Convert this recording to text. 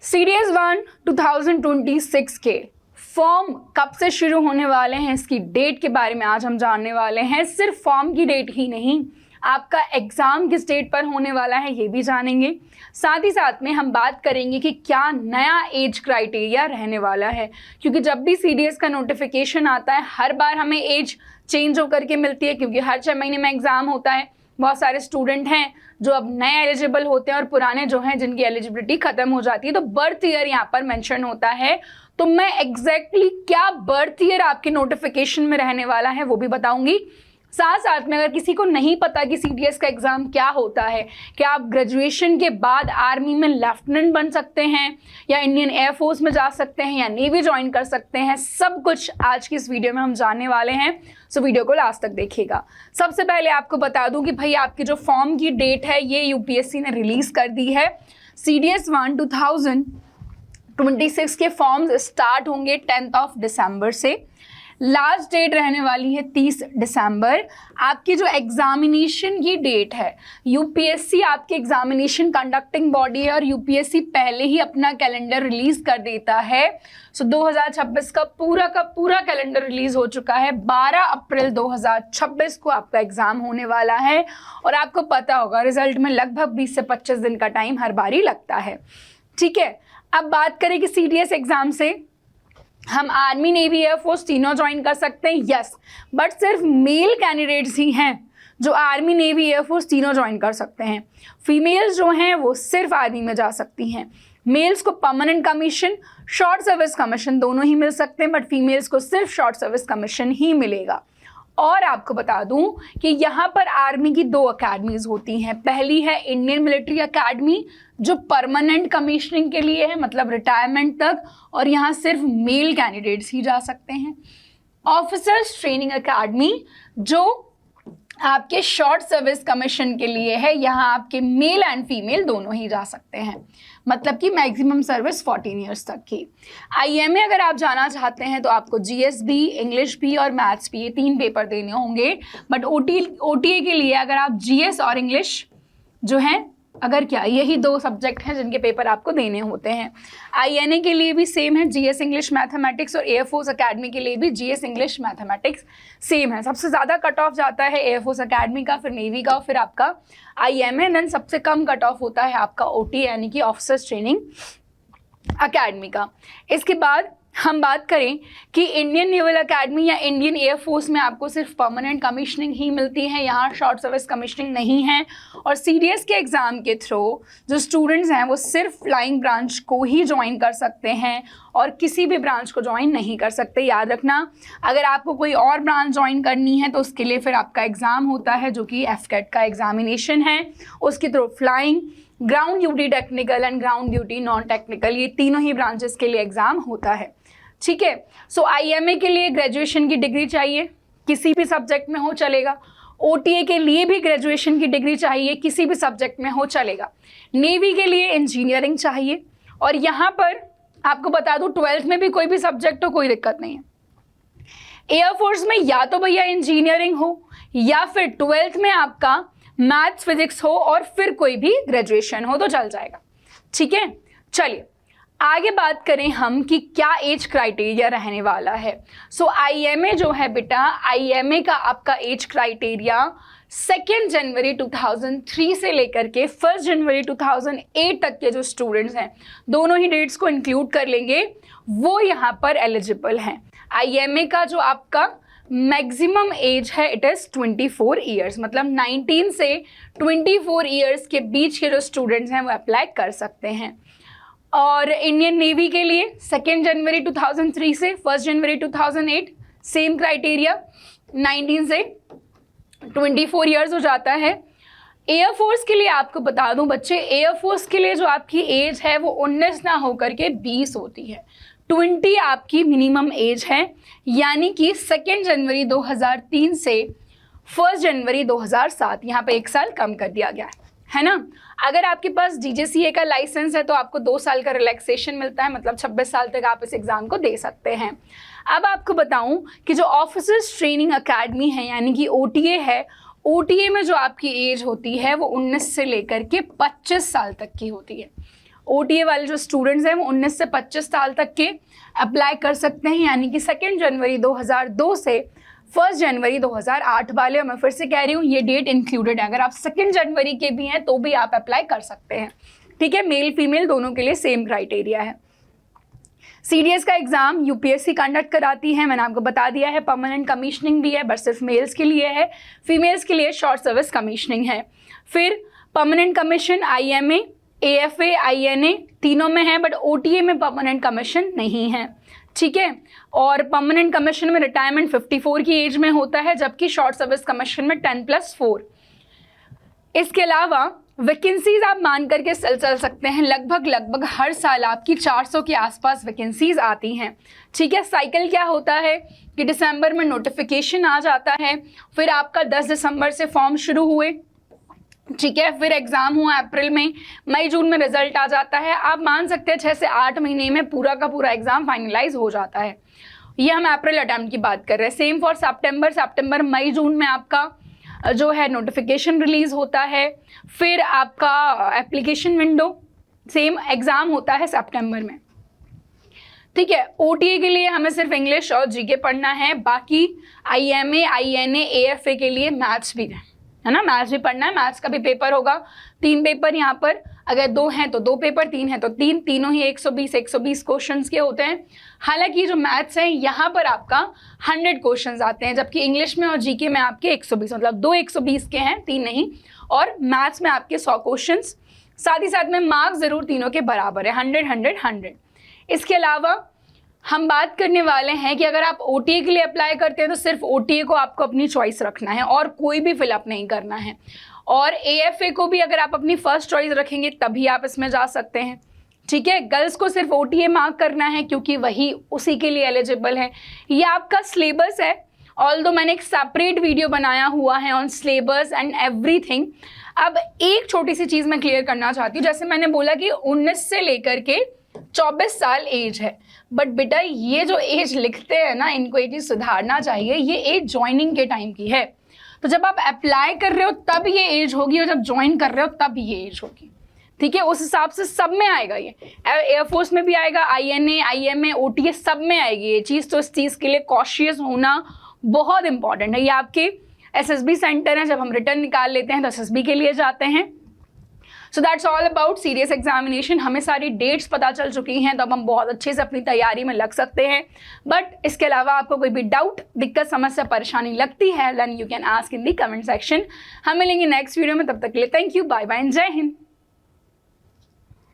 CDS-1 2026 के form कब से शुरू होने वाले हैं, इसकी डेट के बारे में आज हम जानने वाले हैं। सिर्फ फॉर्म की डेट ही नहीं, आपका एग्ज़ाम किस डेट पर होने वाला है ये भी जानेंगे। साथ ही साथ में हम बात करेंगे कि क्या नया एज क्राइटेरिया रहने वाला है, क्योंकि जब भी CDS का नोटिफिकेशन आता है हर बार हमें एज चेंज होकर के मिलती है, क्योंकि हर 6 महीने में एग्ज़ाम होता है। बहुत सारे स्टूडेंट हैं जो अब नए एलिजिबल होते हैं और पुराने जो हैं जिनकी एलिजिबिलिटी खत्म हो जाती है, तो बर्थ ईयर यहाँ पर मेंशन होता है। तो मैं एग्जैक्टली क्या बर्थ ईयर आपके नोटिफिकेशन में रहने वाला है वो भी बताऊंगी। साथ साथ में अगर किसी को नहीं पता कि CDS का एग्ज़ाम क्या होता है, क्या आप ग्रेजुएशन के बाद आर्मी में लेफ्टिनेंट बन सकते हैं या इंडियन एयरफोर्स में जा सकते हैं या नेवी ज्वाइन कर सकते हैं, सब कुछ आज की इस वीडियो में हम जानने वाले हैं। सो वीडियो को लास्ट तक देखिएगा। सबसे पहले आपको बता दूं कि भाई आपकी जो फॉर्म की डेट है ये UPSC ने रिलीज़ कर दी है। CDS-1 2026 के फॉर्म्स स्टार्ट होंगे 10 दिसंबर से। लास्ट डेट रहने वाली है 30 दिसंबर। आपकी जो एग्जामिनेशन की डेट है, UPSC आपके एग्जामिनेशन कंडक्टिंग बॉडी है और UPSC पहले ही अपना कैलेंडर रिलीज कर देता है। सो 2026 का पूरा कैलेंडर रिलीज हो चुका है। 12 अप्रैल 2026 को आपका एग्जाम होने वाला है और आपको पता होगा रिजल्ट में लगभग 20 से 25 दिन का टाइम हर बार ही लगता है। ठीक है, अब बात करें कि CDS एग्जाम से हम आर्मी, नेवी, एयरफोर्स तीनों ज्वाइन कर सकते हैं। यस, बट सिर्फ मेल कैंडिडेट्स ही हैं जो आर्मी, नेवी, एयरफोर्स तीनों ज्वाइन कर सकते हैं। फीमेल्स जो हैं वो सिर्फ आर्मी में जा सकती हैं। मेल्स को permanent commission, short service commission दोनों ही मिल सकते हैं, बट फीमेल्स को सिर्फ शॉर्ट सर्विस कमीशन ही मिलेगा। और आपको बता दूं कि यहाँ पर आर्मी की 2 अकेडमीज होती हैं। पहली है इंडियन मिलिट्री अकेडमी जो परमानेंट कमीशनिंग के लिए है, मतलब रिटायरमेंट तक, और यहाँ सिर्फ मेल कैंडिडेट्स ही जा सकते हैं। ऑफिसर्स ट्रेनिंग अकेडमी जो आपके शॉर्ट सर्विस कमीशन के लिए है, यहाँ आपके मेल एंड फीमेल दोनों ही जा सकते हैं, मतलब कि मैक्सिमम सर्विस 14 ईयर्स तक की। IMA अगर आप जाना चाहते हैं तो आपको GS भी, इंग्लिश भी और मैथ्स भी, ये 3 पेपर देने होंगे। बट OTA के लिए अगर आप GS और इंग्लिश जो हैं, अगर क्या यही 2 सब्जेक्ट हैं जिनके पेपर आपको देने होते हैं। INA के लिए भी सेम है, GS इंग्लिश मैथमेटिक्स, और एयरफोर्स अकेडमी के लिए भी GS इंग्लिश मैथमेटिक्स सेम है। सबसे ज़्यादा कट ऑफ जाता है एयरफोर्स अकेडमी का, फिर नेवी का, फिर आपका IMA, देन सबसे कम कट ऑफ होता है आपका OTA यानी कि ऑफिसर्स ट्रेनिंग अकेडमी का। इसके बाद हम बात करें कि इंडियन नेवल अकेडमी या इंडियन एयरफोर्स में आपको सिर्फ परमानेंट कमीशनिंग ही मिलती है, यहाँ शॉर्ट सर्विस कमीशनिंग नहीं है। और CDS के एग्ज़ाम के थ्रू जो स्टूडेंट्स हैं वो सिर्फ फ्लाइंग ब्रांच को ही ज्वाइन कर सकते हैं और किसी भी ब्रांच को ज्वाइन नहीं कर सकते। याद रखना, अगर आपको कोई और ब्रांच ज्वाइन करनी है तो उसके लिए फिर आपका एग्ज़ाम होता है जो कि FCAT का एग्जामिनेशन है। उसके through flying, ground duty technical and ground duty non technical, ये तीनों ही ब्रांचेस के लिए एग्ज़ाम होता है। ठीक है, सो IMA के लिए ग्रेजुएशन की डिग्री चाहिए, किसी भी सब्जेक्ट में हो चलेगा। OTA के लिए भी ग्रेजुएशन की डिग्री चाहिए, किसी भी सब्जेक्ट में हो चलेगा। नेवी के लिए इंजीनियरिंग चाहिए, और यहाँ पर आपको बता दूँ 12th में भी कोई भी सब्जेक्ट हो कोई दिक्कत नहीं है। एयरफोर्स में या तो भैया इंजीनियरिंग हो या फिर 12th में आपका मैथ्स फिजिक्स हो और फिर कोई भी ग्रेजुएशन हो तो चल जाएगा। ठीक है, चलिए आगे बात करें हम कि क्या एज क्राइटेरिया रहने वाला है। सो IMA जो है बेटा, IMA का आपका एज क्राइटेरिया 2 जनवरी 2003 से लेकर के 1 जनवरी 2008 तक के जो स्टूडेंट्स हैं, दोनों ही डेट्स को इंक्लूड कर लेंगे, वो यहाँ पर एलिजिबल हैं। IMA का जो आपका मैक्सिमम एज है इट इज़ 24 ईयर्स, मतलब 19 से 24 ईयर्स के बीच के जो स्टूडेंट्स हैं वो अप्लाई कर सकते हैं। और इंडियन नेवी के लिए 2 जनवरी 2003 से 1 जनवरी 2008 सेम क्राइटेरिया, 19 से 24 ईयर्स हो जाता है। एयरफोर्स के लिए आपको बता दूं बच्चे, एयरफोर्स के लिए जो आपकी एज है वो 19 ना होकर के 20 होती है। 20 आपकी मिनिमम एज है, यानी कि 2 जनवरी 2003 से 1 जनवरी 2007, यहाँ पे 1 साल कम कर दिया गया है ना। अगर आपके पास DJCA का लाइसेंस है तो आपको 2 साल का रिलैक्सेशन मिलता है, मतलब 26 साल तक आप इस एग्ज़ाम को दे सकते हैं। अब आपको बताऊं कि जो ऑफिसर्स ट्रेनिंग अकेडमी है यानी कि OTA है, OTA में जो आपकी एज होती है वो 19 से लेकर के 25 साल तक की होती है। OTA वाले जो स्टूडेंट्स हैं वो 19 से 25 साल तक के अप्लाई कर सकते हैं, यानी कि 2 जनवरी 2002 से 1 जनवरी 2008 वाले। और मैं फिर से कह रही हूँ ये डेट इंक्लूडेड है, अगर आप 2 जनवरी के भी हैं तो भी आप अप्लाई कर सकते हैं, ठीक है। मेल फीमेल दोनों के लिए सेम क्राइटेरिया है। CDS का एग्जाम UPSC कंडक्ट कराती है, मैंने आपको बता दिया है। परमानेंट कमीशनिंग भी है, बट सिर्फ मेल्स के लिए है, फीमेल्स के लिए शॉर्ट सर्विस कमीशनिंग है। फिर permanent commission IMA, AFA, INA तीनों में है, बट OTA में परमानेंट कमीशन नहीं है, ठीक है। और परमानेंट कमीशन में रिटायरमेंट 54 की एज में होता है, जबकि शॉर्ट सर्विस कमीशन में 10+4। इसके अलावा वैकेंसीज आप मान करके चल सकते हैं, लगभग हर साल आपकी 400 के आसपास वैकेंसीज आती हैं, ठीक है। साइकिल क्या होता है कि दिसंबर में नोटिफिकेशन आ जाता है, फिर आपका 10 दिसंबर से फॉर्म शुरू हुए, ठीक है, फिर एग्ज़ाम हुआ अप्रैल में, मई जून में रिजल्ट आ जाता है। आप मान सकते हैं 6 से 8 महीने में पूरा का पूरा एग्ज़ाम फाइनलाइज हो जाता है। ये हम अप्रैल अटैम्प्ट की बात कर रहे हैं। सेम फॉर सितंबर, मई जून में आपका जो है नोटिफिकेशन रिलीज़ होता है, फिर आपका एप्लीकेशन विंडो, सेम एग्ज़ाम होता है सितंबर में, ठीक है। OTA के लिए हमें सिर्फ इंग्लिश और GK पढ़ना है, बाकी IMA, INA, AFA के लिए मैथ्स भी है ना, मैथ्स भी पढ़ना है। मैथ्स का भी पेपर होगा, 3 पेपर यहाँ पर, अगर 2 हैं तो 2 पेपर, 3 हैं तो 3, तीनों ही 120 क्वेश्चंस के होते हैं। हालांकि जो मैथ्स है यहाँ पर आपका 100 क्वेश्चंस आते हैं, जबकि इंग्लिश में और GK में आपके 120, मतलब 2 120 के हैं, 3 नहीं। और मैथ्स में आपके 100 क्वेश्चंस, साथ ही साथ में मार्क्स ज़रूर तीनों के बराबर है, 100। इसके अलावा हम बात करने वाले हैं कि अगर आप OTA के लिए अप्लाई करते हैं तो सिर्फ OTA को आपको अपनी चॉइस रखना है और कोई भी फिलअप नहीं करना है। और AFA को भी अगर आप अपनी फर्स्ट चॉइस रखेंगे तभी आप इसमें जा सकते हैं, ठीक है। गर्ल्स को सिर्फ OTA मार्क करना है क्योंकि वही उसी के लिए एलिजिबल है। ये आपका सिलेबस है, ऑल्दो मैंने एक सेपरेट वीडियो बनाया हुआ है ऑन सिलेबस एंड एवरीथिंग। अब एक छोटी सी चीज़ मैं क्लियर करना चाहती हूँ, जैसे मैंने बोला कि 19 से लेकर के 24 साल एज है, बट बेटा ये जो एज लिखते हैं ना, इनको ये चीज़ सुधारना चाहिए, ये एज ज्वाइनिंग के टाइम की है। तो जब आप अप्लाई कर रहे हो तब ये एज होगी और जब ज्वाइन कर रहे हो तब ये एज होगी, ठीक है। उस हिसाब से सब में आएगा, ये एयरफोर्स में भी आएगा, INA, IMA, OTA सब में आएगी ये चीज़। तो इस चीज़ के लिए कॉशियस होना बहुत इंपॉर्टेंट है। ये आपके SSB सेंटर है, जब हम रिटर्न निकाल लेते हैं तो SSB के लिए जाते हैं। So that's all about serious examination. हमें सारी डेट्स पता चल चुकी हैं, तो अब हम बहुत अच्छे से अपनी तैयारी में लग सकते हैं। बट इसके अलावा आपको कोई भी डाउट, दिक्कत, समस्या, परेशानी लगती है, then you can ask in the comment section. हम मिलेंगे नेक्स्ट वीडियो में, तब तक के लिए थैंक यू, बाय बाय, जय हिंद।